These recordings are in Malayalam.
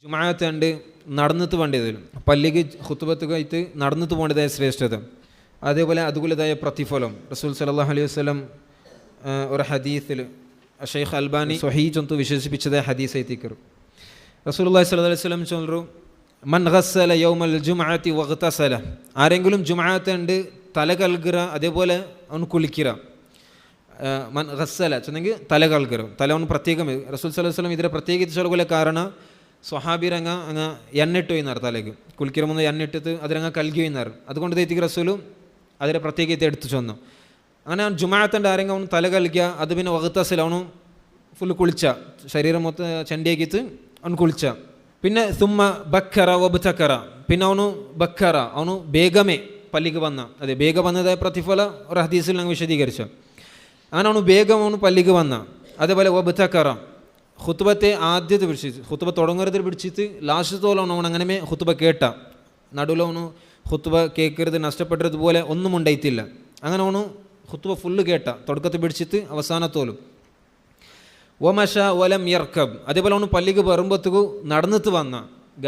ജുമാഅത്ത് കണ്ട് നടന്നിട്ട് വേണ്ടതിലും പള്ളിക്ക് ഖുത്ബത്ത് കഴിത്ത് നടന്നിട്ട് പോകേണ്ടതായ ശ്രേഷ്ഠത, അതേപോലെ അതുപോലെതായ പ്രതിഫലം റസൂൽ സല്ലല്ലാഹു അലൈഹി വസല്ലം ഒരു ഹദീസിൽ ഷെയ്ഖ് അൽബാനി സ്വഹീഹ് ചൊന്തു വിശേഷിപ്പിച്ചതായ ഹദീസ് എത്തിക്കർ റസൂലുള്ളാഹി സ്വല്ലല്ലാഹു അലൈഹി വസല്ലം ചൊല്ലു മൻ ഗസ്സല യൗമൽ ജുമുഅത്തി വഗ്തസല, ആരെങ്കിലും ജുമുഅത്ത് കണ്ട് തല കൽകിറ അതേപോലെ അവൻ കുളിക്കിറ. മൻ ഗസ്സല ചെന്നെങ്കിൽ തല കൽകിറ, തല അവന് പ്രത്യേകം റസൂൽ സല്ലല്ലാഹു അലൈഹി വസല്ലം ഇതിനെ പ്രത്യേകിച്ച് ചൊല്ലുപോലെ കാരണം സ്വഹാബിരങ്ങ അങ്ങ് എണ്ണിട്ട് വയ്യുന്നാറ്, തലേക്ക് കുളിക്കിற മുന്നേ എണ്ണിട്ടിട്ട് അതിരങ്ങ് കൽകി വയ്യുന്നാറ്. അതുകൊണ്ട് തെറ്റിക്ക് റസൂലും അതിനെ പ്രത്യേകിച്ച് എടുത്തു ചെന്നു. അങ്ങനെ ജുമാഅത്തിൻ്റെ ആരെങ്കിലും അവന് തല കൽക്കുക, അത് പിന്നെ വഗ്തസല അവನು ഫുള്ള് കുളിച്ച, ശരീരം മൊത്തം ചെണ്ടിയാക്കിയിട്ട് അവൻ കുളിച്ച. പിന്നെ സുമ്മ ബക്കറ വബ്തക്കറ, പിന്നെ അവನು ബക്കറ അവನು ಬೇಗമേ പള്ളിക്ക് വന്ന, അതെ ಬೇಗ വന്നതായ പ്രതിഫല ഒരു ഹദീസിൽ ഞങ്ങൾ വിശദീകരിച്ചു. അങ്ങനെ അവನು ಬೇಗ അവನು പള്ളിക്ക് വന്ന. അതേപോലെ വബ്തക്കറ ഖുത്ബത്തെ ആദ്യത്തെ പിടിച്ചിട്ട് ഖുത്ബ തുടങ്ങരുത് പിടിച്ചിട്ട് ലാസ്റ്റത്തോളം അവൻ അങ്ങനെ ഖുത്ബ കേട്ട, നടുവിൽ അവನು ഖുത്ബ കേൾക്കരുത് നഷ്ടപ്പെട്ടതുപോലെ ഒന്നും ഉണ്ടായിട്ടില്ല. അങ്ങനെ അവನು ഖുത്ബ ഫുള്ള് കേട്ട തുടക്കത്തിൽ പിടിച്ചിട്ട് അവസാനത്തോലും. വമഷ വലം യർക്കബ്, അതേപോലെ അവನು പള്ളിക്ക് വരുമ്പോഴത്തേക്ക് നടന്നിട്ട് വന്ന,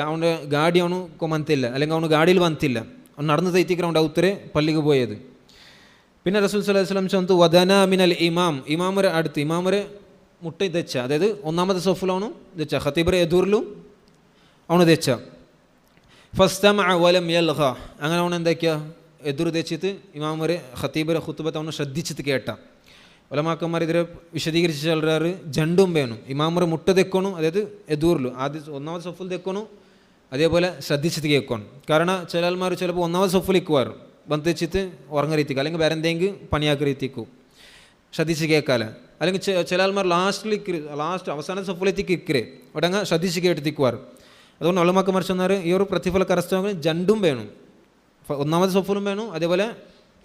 അവൻ്റെ ഗാഡി അവನು കൊമന്തില്ല, അല്ലെങ്കിൽ അവന് ഗാഡിയിൽ വന്നിട്ടില്ല, അവൻ നടന്ന് തെറ്റിക്കണം ഉത്തരെ പള്ളിക്ക് പോയത്. പിന്നെ റസൂൽ സല്ലല്ലാഹു അലൈഹി വസല്ലം ചൊന്തു വദന മിനൽ ഇമാം, ഇമാമരെ അടുത്ത് ഇമാമരെ മുട്ട തെച്ച, അതായത് ഒന്നാമത്തെ സൊഫിൽ അവನು തെച്ച, ഖത്തീബറെ എദൂറിലും അവന് തെച്ച. ഫസ്തമഅ വലം യൽഗ, അങ്ങനെ അവൻ എന്താക്കിയ എദൂർ തെച്ചിട്ട് ഇമാമരെ ഖത്തീബറെ ഖുത്ബത്ത് അവന് ശ്രദ്ധിച്ചിട്ട് കേട്ട. ഉലമാക്കന്മാർ ഇതിനെ വിശദീകരിച്ച് ചെല്ലാറ് ജണ്ടും വേണം, ഇമാമറെ മുട്ട തെക്കണം, അതായത് എദൂറിലും ആദ്യം ഒന്നാമത്തെ സൊഫിൽ തെക്കണം, അതേപോലെ ശ്രദ്ധിച്ചിട്ട് കേൾക്കണം. കാരണം ചില ആൾമാർ ചിലപ്പോൾ ഒന്നാമത്തെ സൊഫിലേക്ക് വരും വന്ന് തെച്ചിട്ട് ഉറങ്ങറിയിത്തിക്കും, അല്ലെങ്കിൽ വേറെ എന്തെങ്കിലും പണിയാക്കറിയിത്തിക്കും, ശ്രദ്ധിച്ച് കേൾക്കാല. അല്ലെങ്കിൽ ചില ആൾമാർ ലാസ്റ്റ് അവസാന സഫലത്തേക്ക് ഇക്കരെ ഉടങ്ങ ശ്രദ്ധിച്ച് കേട്ടിരിക്കുവാറ്. അതുകൊണ്ട് ഉലമാക്കന്മാർ ചെന്നാൽ ഈ ഒരു പ്രതിഫല കരസ്ഥമാക്കാൻ ജണ്ടും വേണം, ഒന്നാമത്തെ സഫലും വേണം, അതേപോലെ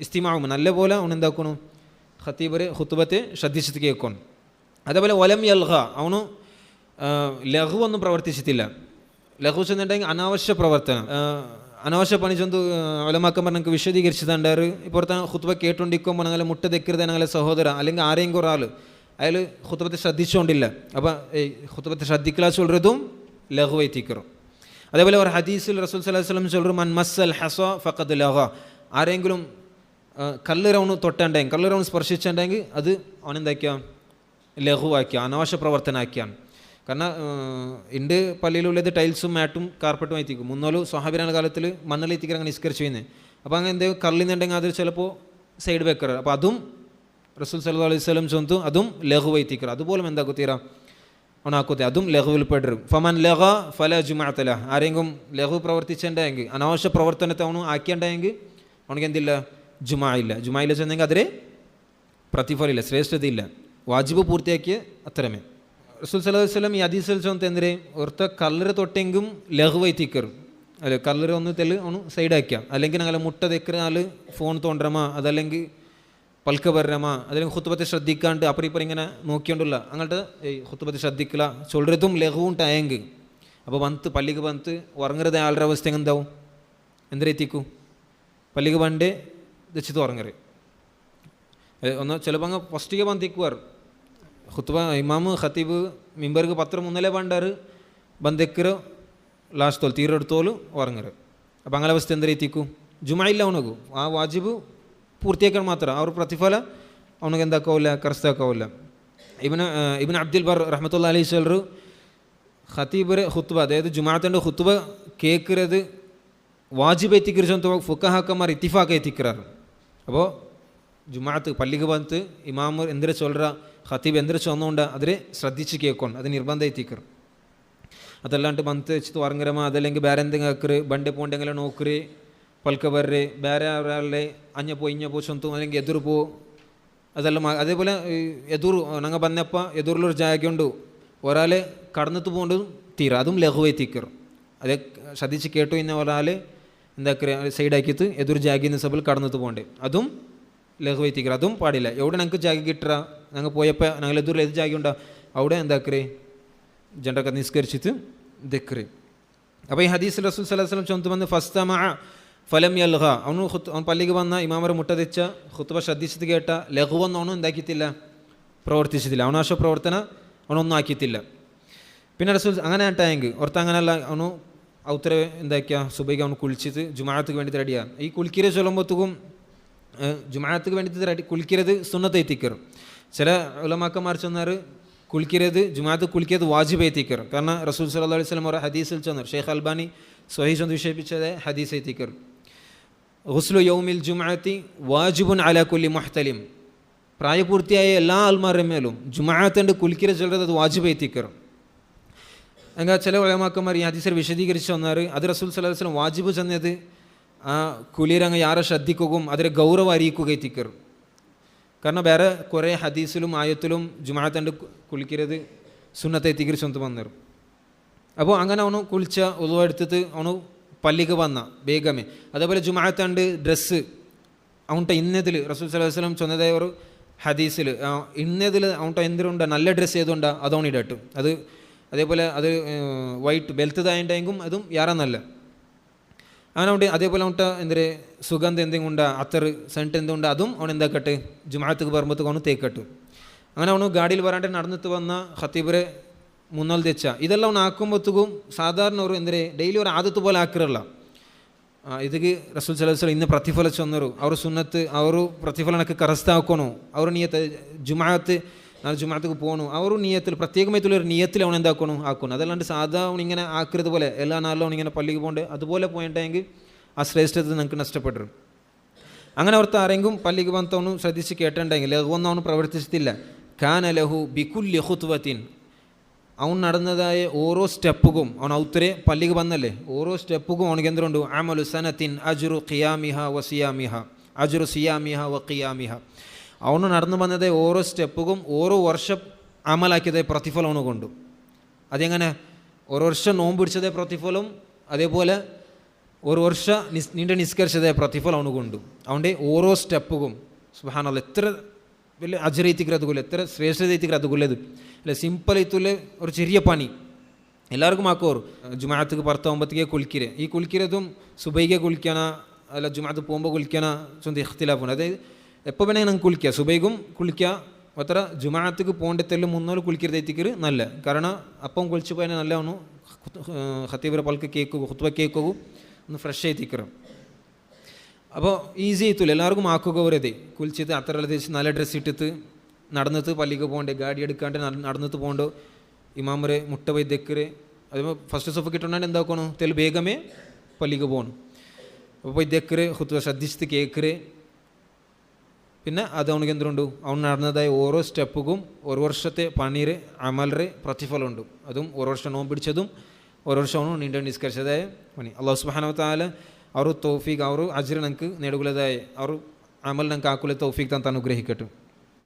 ഇസ്തിമാവും നല്ലപോലെ അവൻ എന്താക്കണം ഖത്തീബരെ ഖുത്ബത്തെ ശ്രദ്ധിച്ചിട്ട് കേൾക്കണം. അതേപോലെ വലം യൽഗ, അവന് ലഘു ഒന്നും പ്രവർത്തിച്ചിട്ടില്ല. ലഘു ചെന്നിട്ടുണ്ടെങ്കിൽ അനാവശ്യ പ്രവർത്തനം, അനാവശ്യ പണി ചെന്ന് ഉലമാക്കന്മാർ നമുക്ക് വിശദീകരിച്ചതുണ്ടാറ്. ഇപ്പോഴത്തെ ഖുത്ബ കേട്ടുകൊണ്ടിരിക്കുമ്പോൾ ഞങ്ങളെ മുട്ട തെക്കരുത്, ഞങ്ങളെ സഹോദര അല്ലെങ്കിൽ ആരെങ്കിലും ഒരാൾ അയാൾ ഖുത്ബത്തെ ശ്രദ്ധിച്ചുകൊണ്ടില്ല, അപ്പോൾ ഖുത്ബത്തെ ശ്രദ്ധിക്കലാ ചൊല്ലുന്നതും ലഘുവായി തീക്കറും. അതേപോലെ ഒരു ഹദീസിൽ റസൂൽ സല്ലല്ലാഹു അലൈഹി വസല്ലം ചൊല്ലും മൻ മസ്സൽ ഹസ ഫഖദ് ലഗ, ആരെങ്കിലും കല്ലുരവന് തൊട്ടുണ്ടെങ്കിൽ കല്ലുരവന് സ്പർശിച്ചിട്ടുണ്ടെങ്കിൽ അത് അവനെന്താക്കിയ ലഘുവാക്കിയ അനാവശ്യ പ്രവർത്തനമാക്കിയാണ്. കാരണം എൻ്റെ പള്ളിയിലുള്ളത് ടൈൽസും മാറ്റും കാർപ്പറ്റും എത്തിക്കും, മുന്നോലും സ്വഹാബിരാന കാലത്തിൽ മണ്ണിലെത്തിക്കാൻ അങ്ങനെ നിസ്കരിച്ചു ചെയ്യുന്നത്. അപ്പോൾ അങ്ങനെ എന്തെങ്കിലും കല്ലിന്നുണ്ടെങ്കിൽ അത് ചിലപ്പോൾ സൈഡ് വെക്കറ്, അപ്പോൾ അതും റസൂൽ സല്ലല്ലാഹു അലൈഹി വസല്ലം ചൊന്തു അതും ലഘുവായി എത്തിക്കറ്. അതുപോലെ എന്താക്കും തീരാ അവനാക്കത്തെ അതും ലഘുവിൽ പെടും. ഫമൻ ലഗ ഫല ജുമുഅത ലഹ്, ആരെങ്കിലും ലഘു പ്രവർത്തിച്ചിട്ടുണ്ടെങ്കിൽ അനാവശ്യ പ്രവർത്തനത്തെ അവನು ആക്കിയിട്ടുണ്ടെങ്കിൽ അവനക്ക് എന്തില്ല ജുമാ ഇല്ല. ജുമായില്ല ചെന്നെങ്കിൽ അതിരെ പ്രതിഫലമില്ല, ശ്രേഷ്ഠതയില്ല. വാജിബ് പൂർത്തിയാക്കിയ അത്രമേ. റസൂൽ സല്ലല്ലാഹു അലൈഹി വസല്ലം ഈ ഹദീസിൽ ചൊന്നത് എന്തിരെ ഒരുത്ത കല്ലറ തൊട്ടെങ്കും ലഘുവായി തിക്കറും, അല്ലെ കല്ലറ ഒന്ന് തെല്ല് ഒന്ന് സൈഡാക്കിയ, അല്ലെങ്കിൽ ഞങ്ങളെ മുട്ട തെക്കറാൽ ഫോൺ തോണ്ടരമ, അതല്ലെങ്കിൽ പൽക്ക വരമ, അതല്ലെങ്കിൽ ഖുത്ബത്തെ ശ്രദ്ധിക്കാണ്ട് അപ്പുറം ഇപ്പുറം ഇങ്ങനെ നോക്കിയോണ്ടുള്ള അങ്ങോട്ട് ഖുത്ബത്തെ ശ്രദ്ധിക്കല ചൊല്ലതും ലഘുവും ടായെങ്കിൽ അപ്പോൾ വന്ന് പള്ളിക്ക് വന്ന് ഉറങ്ങരുത് ആളുടെ അവസ്ഥ എന്താവും, എന്തിരെത്തിക്കൂ പള്ളിക്ക് വണ്ടേ വെച്ചിട്ട് ഉറങ്ങറ്. ഒന്ന് ചിലപ്പോൾ അങ്ങ് ഫസ്റ്റിಗೆ ಬಂದಿಕ್ಕುವರು ഖുത്ബ ഇമാമ് ഖത്തീബ് മിമ്പർക്ക് പത്രം മുന്നലേ പണ്ടാറ് ബന്തെക്കറ് ലാസ്റ്റ് തോൽ തീരെടുത്തോലും ഉറങ്ങറ്. അപ്പോൾ അങ്ങനെ അവസ്ഥ എന്തിരെത്തിക്കും ജുമാ ഇല്ല അവനക്ക് ആ വാജിബ് പൂർത്തിയാക്കാൻ മാത്രം ആ ഒരു പ്രതിഫല അവനക്ക് എന്താക്കാവില്ല കരസ്ഥാക്കാവില്ല. ഇബ്നു അബ്ദുൽ ബർ റഹ്മത്തുള്ളാഹി അലൈഹി സ്വല്ലു ഖത്തീബറെ ഖുത്ബ അതായത് ജുമാഅത്തിൻ്റെ ഖുത്ബ കേൾക്കുന്നത് വാജിബ് എത്തിക്കുറിച്ച് ഫുഖഹാക്കന്മാർ ഇത്തിഫാക്ക് എത്തിക്കാറ്. അപ്പോൾ ജുമാഅത്ത് പള്ളിക്ക് വന്ന് ഇമാമ് എന്തിരെ ചൊല്ലറ ഖത്തീബ് എന്തിരെ ചൊന്നുകൊണ്ട് അതിനെ ശ്രദ്ധിച്ച് കേൾക്കണം, അത് നിർബന്ധം എത്തിക്കറ്. അതല്ലാണ്ട് മന്ത് വെച്ചിട്ട് ഉറങ്ങരമ, അതല്ലെങ്കിൽ വേറെ എന്തെങ്കിലും ആക്കറ് ബണ്ട് പോണ്ടെങ്കിലും നോക്കറ് പൽക്ക വരേ വേറെ ഒരാളുടെ അഞ്ഞപ്പോ ഇഞ്ഞപ്പോ ചൊന്തും അല്ലെങ്കിൽ എതിർ പോ അതെല്ലാം. അതേപോലെ എതിർ ഞങ്ങൾ വന്നപ്പോൾ എതിറിലൊരു ജാഗയുണ്ട് ഒരാളെ കടന്നിട്ട് പോകേണ്ടതും തീരാ, അതും ലഘുവായി തീക്കറും. അതേ ശ്രദ്ധിച്ച് കേട്ടു ഇന്ന ഒരാളെ എന്താക്കുക സൈഡാക്കിയിട്ട് എതിർ ജാഗിന്ന് സബിൽ കടന്നിട്ട് പോകണ്ടേ, അതും ലഘുവായി തീക്കറ, അതും പാടില്ല. എവിടെ ഞങ്ങൾക്ക് ജാഗ കിട്ടുക ഞങ്ങൾ പോയപ്പോൾ ഞങ്ങൾ എതിരിൽ ഏത് ജാഗയുണ്ടോ അവിടെ എന്താക്കറേ ജണ്ടൊക്കെ നിസ്കരിച്ചിട്ട് ദക്കറ്. അപ്പോൾ ഈ ഹദീസ് റസൂൽ സല്ലല്ലാഹു അലൈഹി വസല്ലം ചൊന്തു വന്ന് ഫസ്തമഅ ഫലം യൽഗ, അവൻ പള്ളിക്ക് വന്ന ഇമാമറെ മുട്ട തെച്ച ഖുത്ബ ശ്രദ്ധിച്ചിട്ട് കേട്ട ലഘുവൊന്നും അവനും എന്താക്കിയിട്ടില്ല പ്രവർത്തിച്ചിട്ടില്ല, അവനാശ പ്രവർത്തന അവനൊന്നും ആക്കിയിട്ടില്ല. പിന്നെ റസൂൽ അങ്ങനെ ടാങ്ക് ഓർത്ത് അങ്ങനെയല്ല അവನು ഔത്തര എന്താക്കിയ സുബൈക്ക് അവನು കുളിച്ചിട്ട് ജുമാഅത്തുക്ക് വേണ്ടിയിട്ട് റെഡിയാണ്. ഈ കുളിക്കിര ചൊല്ലുമ്പോഴത്തേക്കും ജുമാഅത്തുക്ക് വേണ്ടിയിട്ട് റെഡി കുളിക്കരുത് സുന്നത്ത് എത്തിക്കറും. ചില ഉലമാക്കന്മാർ ചെന്നാൽ കുളിക്കരുത് ജുമാഅത്ത് കുളിക്കരുത് വാജിബ് എത്തിക്കർ. കാരണം റസൂൽ സല്ലല്ലാഹു അലൈഹി വസല്ലം ഒരു ഹദീസിൽ ചെന്നു ഷെയ്ഖ് അൽബാനി സ്വഹീഹ് എന്ന് വിശേഷിപ്പിച്ചത് ഹദീസ് എത്തിക്കർ. ഗുസ്ലു യൗമിൽ ജുമുഅത്തി വാജിബുൻ അലാ കുല്ലി മുഹ്തലിം. പ്രായപൂർത്തിയായ എല്ലാ ആൾമാരുടെ മേലും ജുമാഅത്തിൻ്റെ കുലിക്കിര ചൊല്ലത് അത് വാജിബ് എത്തിക്കർ. അങ്ങനെ ചില ഉലമാക്കന്മാർ ഈ ഹദീസിൽ വിശദീകരിച്ച് വന്നാൽ അത് റസൂൽ സല്ലല്ലാഹു അലൈഹി വസല്ലം വാജിബ് ചെന്നത് ആ കുലിരങ്ങ് യാരെ ശ്രദ്ധിക്കുകയും അതിനെ ഗൗരവം അറിയിക്കുക എത്തിക്കർ. കാരണം വേറെ കുറേ ഹദീസിലും ആയത്തിലും ജുമാഅത്തിൻ്റെ കുളിക്കരുത് സുന്നത്തെ എത്തിക്കർ സ്വന്തം വന്നേരും. അപ്പോൾ അങ്ങനെ അവನು കുളിച്ച ഉളു എടുത്തിട്ട് അവನು പള്ളിക്ക് വന്ന വേഗമേ. അതേപോലെ ജുമാഅത്താണ്ട് ഡ്രസ്സ് അവൻട്ട ഇന്നതിൽ റസൂൽ സല്ലല്ലാഹു അലൈഹി വസല്ലം ചൊന്നതായ ഒരു ഹദീസിൽ ഇന്നതിൽ അവൻട്ട എന്തിനുണ്ട നല്ല ഡ്രസ്സ് ഏതുണ്ടാ അതവണ് ഇടട്ടും. അത് അതേപോലെ അത് വൈറ്റ് ബെൽത്തതായിട്ടുണ്ടെങ്കിലും അതും യാറാ നല്ല അങ്ങനെ ഉണ്ട്. അതേപോലെ അവൻട്ട എന്തൊരു സുഗന്ധം എന്തെങ്കിലും ഉണ്ടാ അത്തർ സെൻറ്റ് എന്തുകൊണ്ട് അതും അവൻ എന്താക്കട്ടെ ജുമാഅത്തുക്ക് പറയുമ്പോഴത്തേക്ക് അവന് തേക്കട്ടു. അങ്ങനെ അവന് ഗാഡിയിൽ വരാണ്ട് നടന്നിട്ട് വന്ന ഖത്തീബരെ മുന്നൽ തെച്ച ഇതെല്ലാം അവൻ ആക്കുമ്പോഴത്തേക്കും സാധാരണ ഒരു എന്തൊരു ഡെയിലി ഒരു ആദത്ത് പോലെ ആക്കിರಲ್ಲ. ಇದಕ್ಕೆ ರಸೂಲ್ ಸಲ್ಲಲ್ಲಾಹು ಅಲೈಹಿ ವಸಲ್ಲಂ ಇನ್ನು ಪ್ರತಿಫಲ ಚಂದರು ಅವರು ಸುನ್ನತ್ ಅವರು ಪ್ರತಿಫಲನಕ್ಕೆ ಕರೆಸ್ತಾಕೋನು ಅವರು ನಿಯತ್ ಜುಮಾಅತ್ ನಾನು ಜುಮಾಅತ್ಗೆ പോണു ಅವರು നിയത്തിൽ പ്രത്യേകമായിട്ടുള്ള ഒരു നിയത്തിൽ അവൻ എന്താക്കണു ആക്കണം. അതല്ലാണ്ട് സാധാ അവനിങ്ങനെ ആക്കരുത് പോലെ എല്ലാ നാളിലും അവനിങ്ങനെ പള്ളിക്ക് പോകണ്ട് അതുപോലെ പോയിട്ടുണ്ടെങ്കിൽ ആ ശ്രേഷ്ഠത നമുക്ക് നഷ്ടപ്പെട്ടു. അങ്ങനെ അവർത്ത് ആരെങ്കിലും പള്ളിക്ക് വന്നവനും ശ്രദ്ധിച്ച് കേട്ടിട്ടുണ്ടെങ്കിൽ അതൊന്നും അവന് പ്രവർത്തിച്ചിട്ടില്ല. കാന ലഹു ബികുല്ലി ഖുത്വത്തിൻ അവൻ നടന്നതായ ഓരോ സ്റ്റെപ്പും അവൻ ഔത്തരെ പള്ളിക്ക് വന്നല്ലേ ഓരോ സ്റ്റെപ്പും അവനക്ക് എന്തുണ്ട് അമലു സനത്തിൻ അജ്റു ഖിയാമിഹ വ സിയാമിഹ അജ്റു സിയാമിഹ വ ഖിയാമിഹ. അവന് നടന്നു വന്നതേ ഓരോ സ്റ്റെപ്പും ഓരോ വർഷം അമലാക്കിയതേ പ്രതിഫലം അവന് കൊണ്ടു. അതെങ്ങനെ ഒരു വർഷം നോമ്പ് പിടിച്ചതേ പ്രതിഫലം അതേപോലെ ഒരു വർഷം നീണ്ട നിസ്കരിച്ചതേ പ്രതിഫലം അവന് കൊണ്ടു. അവൻ്റെ ഓരോ സ്റ്റെപ്പും സുബ്ഹാനല്ലാഹ് എത്ര വലിയ അജറൈത്തിക്ക് അതുകൊല്ല എത്ര ശ്രേഷ്ഠതയ്ത്തിക്ക് അതുകൊല്ലത് അല്ലെ. സിമ്പിളായിട്ടുള്ള ഒരു ചെറിയ പണി എല്ലാവർക്കും ആക്കോർ. ജുമാഅത്തുക്ക് പുറത്താകുമ്പോഴത്തേക്ക് കുളിക്കിരെ ഈ കുളിക്കിരതും സുബൈക്ക് കുളിക്കാനാ അല്ല ജുമാഅത്ത് പോകുമ്പോൾ കുളിക്കാനാ സ്വന്തം ഇഖ്തിലാഫുണ്ട്. അതായത് എപ്പോൾ വേണമെങ്കിൽ നമുക്ക് കുളിക്കുക സുബൈക്കും കുളിക്കുക അത്ര ജുമാഅത്തുക്ക് പോകേണ്ടതെല്ലാം മുന്നോട്ട് കുളിക്കരുതെത്തിക്കര് നല്ല. കാരണം അപ്പം കുളിച്ച് പോയാൽ നല്ലവണ്ണു ഖത്തീബിറെ പൽക്ക് കേൾക്കുക ഖുത്ബ കേൾക്കുക ഒന്ന് ഫ്രഷ് ആയിത്തിക്കറും. അപ്പോൾ ഈസി ആയിട്ടില്ല എല്ലാവർക്കും ആക്കുക ഒരേ കുളിച്ചിട്ട് അത്ര തേച്ച് നല്ല ഡ്രസ്സ് ഇട്ടിട്ട് നടന്നിട്ട് പള്ളിക്ക് പോകണ്ടേ ഗാഡി എടുക്കാണ്ട് നടന്നിട്ട് പോകണ്ടോ ഇമാമരെ മുട്ട പോയി തെക്കരെ അതേപോലെ ഫസ്റ്റ് സോഫ് കിട്ടണമെങ്കിൽ എന്താക്കണം തെല് വേഗമേ പള്ളിക്ക് പോകണം. അപ്പോൾ പോയി തെക്കര് ഖുത്ബ ശ്രദ്ധിച്ചിട്ട് കേൾക്കര്. പിന്നെ അത് അവനക്ക് എന്തുണ്ട് അവൻ നടന്നതായ ഓരോ സ്റ്റെപ്പും ഒരു വർഷത്തെ പണിയുടെ അമലറെ പ്രതിഫലമുണ്ട്. അതും ഒരു വർഷം നോമ്പ് പിടിച്ചതും ഒരു വർഷം അവನು നീണ്ട നിസ്കരിച്ചതായ പണി. അല്ലാഹു സുബ്ഹാനഹു വ തആല ಅವರು ತೌಫೀಕ್ ಅವರು ಅಜ್ರ ನಂಗೆ ನೆಡುಗುಲದಾಯ ಅವರು ಆಮೇಲೆ ನಂಗೆ ಹಾಕುಲೆ ತೌಫೀಕ್ ಅಂತ ಅನುಗ್ರಹಿಕಟ್ಟು.